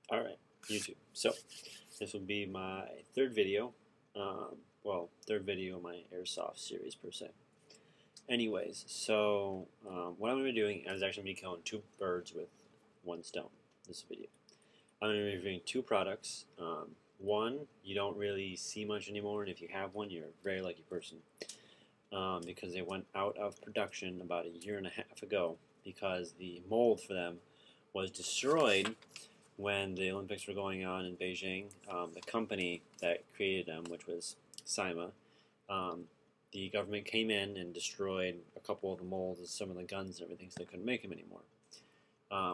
Alright, YouTube. So, this will be my third video. Third video of my Airsoft series, per se. Anyways, so what I'm going to be doing is actually going to be killing two birds with one stone this video. I'm going to be reviewing two products. One, you don't really see much anymore, and if you have one, you're a very lucky person. Because they went out of production about 1.5 years ago because the mold for them was destroyed when the Olympics were going on in Beijing. The company that created them, which was cyma, the government came in and destroyed a couple of the molds of some of the guns and everything, so they couldn't make them anymore.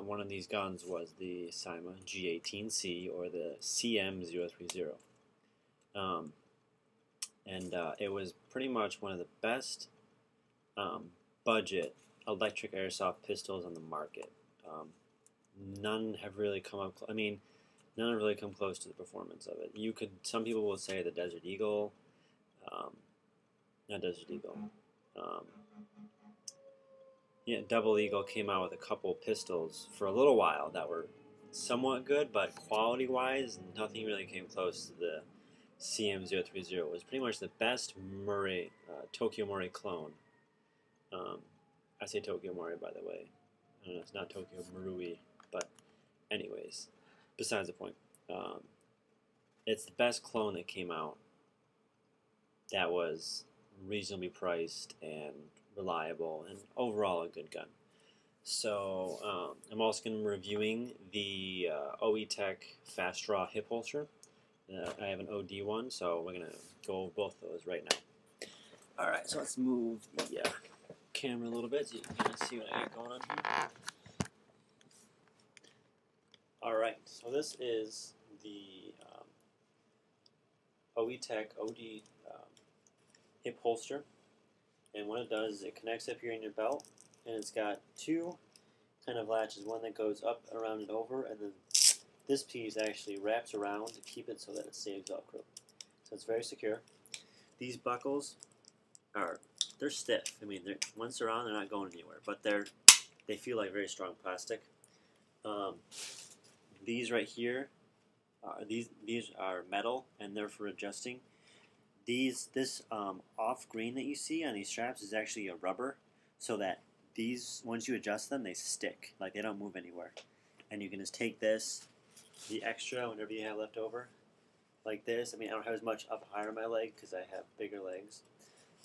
One of these guns was the cyma G18c, or the CM030. It was pretty much one of the best budget electric airsoft pistols on the market. None have really come up. None have really come close to the performance of it. Some people will say the Desert Eagle, not Desert Eagle. Double Eagle came out with a couple pistols for a little while that were somewhat good, but quality-wise, nothing really came close to the CM030. It was pretty much the best Tokyo Mori clone. I say Tokyo Mori, by the way. I don't know, it's not Tokyo Marui, but anyways, besides the point. It's the best clone that came out that was reasonably priced and reliable and overall a good gun. So I'm also going to be reviewing the OE Tech Fast Draw hip holster. I have an OD one, so we're going to go over both of those right now. Alright, so let's move the camera a little bit so you can kind of see what I got going on here. Alright, so this is the OE Tech OD hip holster, and what it does is it connects up here in your belt, and it's got two kind of latches, one that goes up around and over, and then this piece actually wraps around to keep it so that it stays Velcro. So it's very secure. These buckles they're stiff. Once they're on, they're not going anywhere, but they feel like very strong plastic. These right here, these are metal, and they're for adjusting. This off green that you see on these straps is actually a rubber, so that these, once you adjust them, they stick, like they don't move anywhere. And you can just take this, the extra, whenever you have left over, like this. I don't have as much up higher on my leg because I have bigger legs.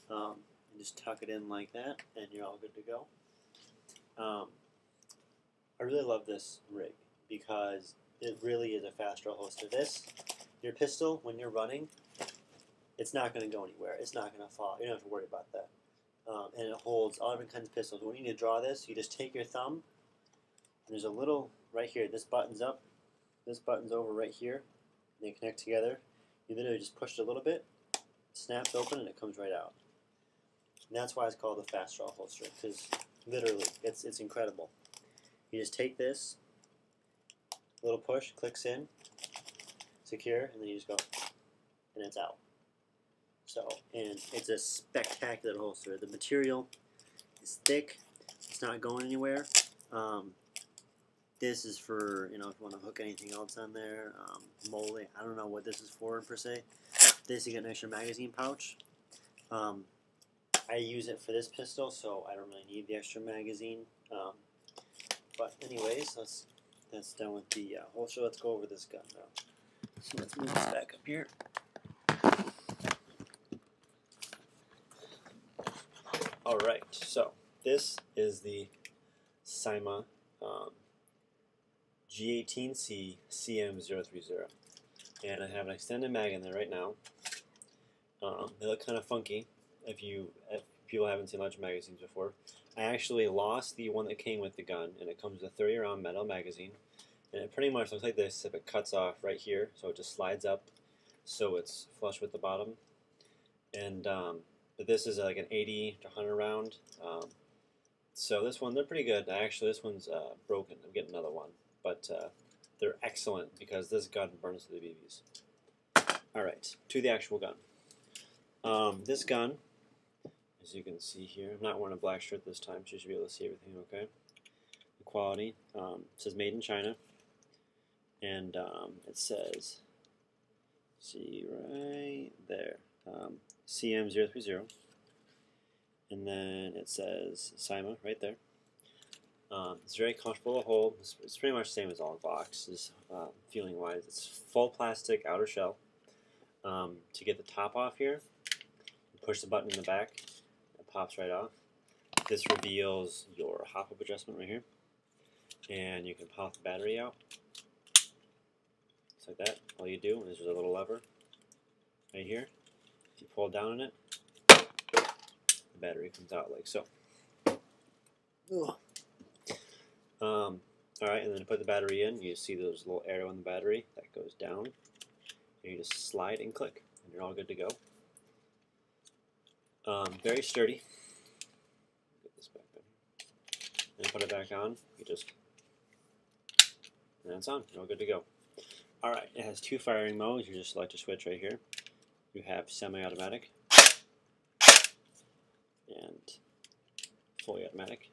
And just tuck it in like that, and you're all good to go. I really love this rig because it really is a fast draw holster. Your pistol, when you're running, it's not going to go anywhere. It's not going to fall. You don't have to worry about that. And it holds all different kinds of pistols. When you need to draw this, you just take your thumb, and there's a little, right here, this button's up, this button's over right here, and they connect together. You literally just push it a little bit, it snaps open, and it comes right out. And that's why it's called the fast draw holster, because literally, it's incredible. You just take this, little push, clicks in, secure, and then you just go, and it's out. And it's a spectacular holster. The material is thick. It's not going anywhere. This is for, if you want to hook anything else on there. Molding. I don't know what this is for, per se. This, you get an extra magazine pouch. I use it for this pistol, so I don't really need the extra magazine. But anyways, that's done with the holster. Let's go over this gun now. So let's move this back up here. Alright, so this is the cyma G18c CM030, and I have an extended mag in there right now. They look kind of funky if people haven't seen electric magazines before. I actually lost the one that came with the gun, and it comes with a 30-round metal magazine, and it pretty much looks like this if it cuts off right here, so it just slides up so it's flush with the bottom. And but this is like an 80 to 100 round. So this one, they're pretty good. Actually, this one's broken. I'm getting another one. But they're excellent because this gun burns to the BBs. Alright, to the actual gun. This gun, as you can see here, I'm not wearing a black shirt this time, so you should be able to see everything okay. The quality, it says made in China. and it says, see right there, CM030, and then it says cyma right there. It's very comfortable to hold. It's pretty much the same as all boxes, feeling wise. It's full plastic outer shell. To get the top off here, you push the button in the back, it pops right off. This reveals your hop-up adjustment right here, and you can pop the battery out just like that. All you do is there's a little lever right here. If you pull down on it, the battery comes out like so. Alright, and then to put the battery in, you see those little arrow in the battery that goes down. And you just slide and click, and you're all good to go. Very sturdy. Get this back there. And put it back on. You just, and it's on. You're all good to go. Alright, it has 2 firing modes. You just select a switch right here. You have semi-automatic and fully automatic.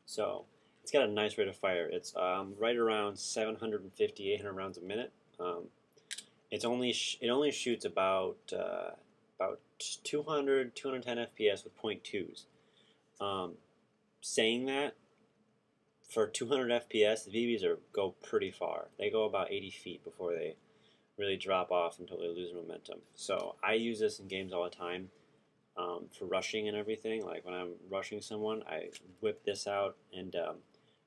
So it's got a nice rate of fire. It's right around 750, 800 rounds a minute. It only shoots about 200, 210 FPS with .2s. Saying that, for 200 FPS, the BBs go pretty far. They go about 80 feet before they really drop off until they lose momentum. So I use this in games all the time. For rushing and everything, like when I'm rushing someone, I whip this out, and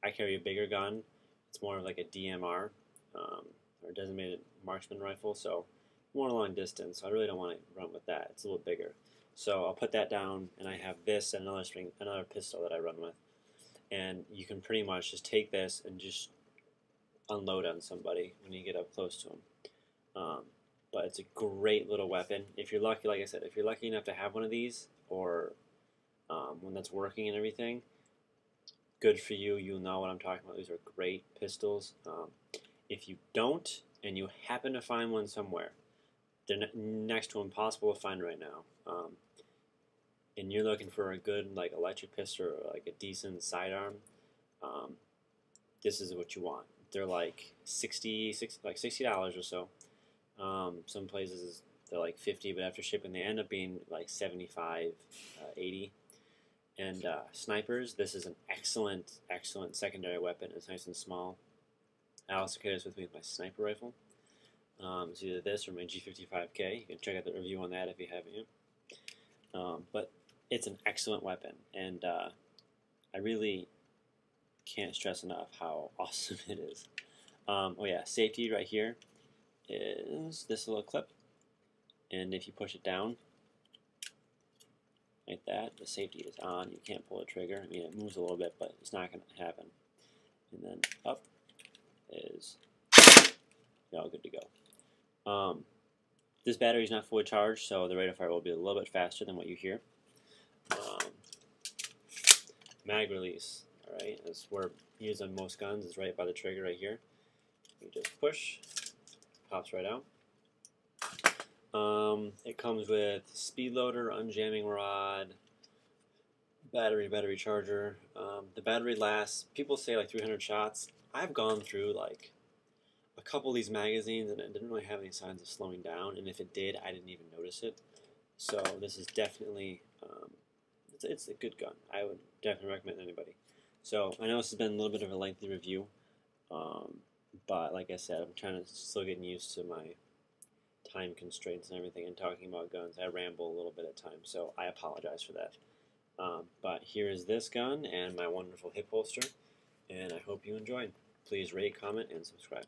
I carry a bigger gun. It's more of like a DMR, or designated marksman rifle, so more long distance. So I really don't want to run with that. It's a little bigger. So I'll put that down, and I have this and another pistol that I run with. And you can pretty much just take this and just unload on somebody when you get up close to them. But it's a great little weapon. If you're lucky, like I said, if you're lucky enough to have one of these, or one that's working and everything, good for you. You'll know what I'm talking about. These are great pistols. If you don't, and you happen to find one somewhere, they're next to impossible to find right now. And you're looking for a good like electric pistol or like a decent sidearm, this is what you want. They're like $60 or so. Some places they're like 50, but after shipping they end up being like 75, 80. And snipers, this is an excellent secondary weapon. It's nice and small. I also carry this with me with my sniper rifle. It's either this or my G18c. You can check out the review on that if you haven't yet. But it's an excellent weapon, and I really can't stress enough how awesome it is. Oh yeah, safety right here is this little clip, and if you push it down like that, the safety is on. You can't pull the trigger. I mean, it moves a little bit, but it's not going to happen. And then up is you're all good to go. This battery is not fully charged, so the rate of fire will be a little bit faster than what you hear. Mag release, all right, that's where used on most guns. Is right by the trigger right here. You just push, pops right out. It comes with speed loader, unjamming rod, battery charger. The battery lasts, people say like 300 shots. I've gone through like a couple of these magazines and it didn't really have any signs of slowing down, and if it did, I didn't even notice it. So this is definitely, it's a good gun. I would definitely recommend anybody. So I know this has been a little bit of a lengthy review, but like I said, I'm trying to still getting used to my time constraints and everything and talking about guns. I ramble a little bit at times, so I apologize for that. But here is this gun and my wonderful hip holster, and I hope you enjoyed. Please rate, comment, and subscribe.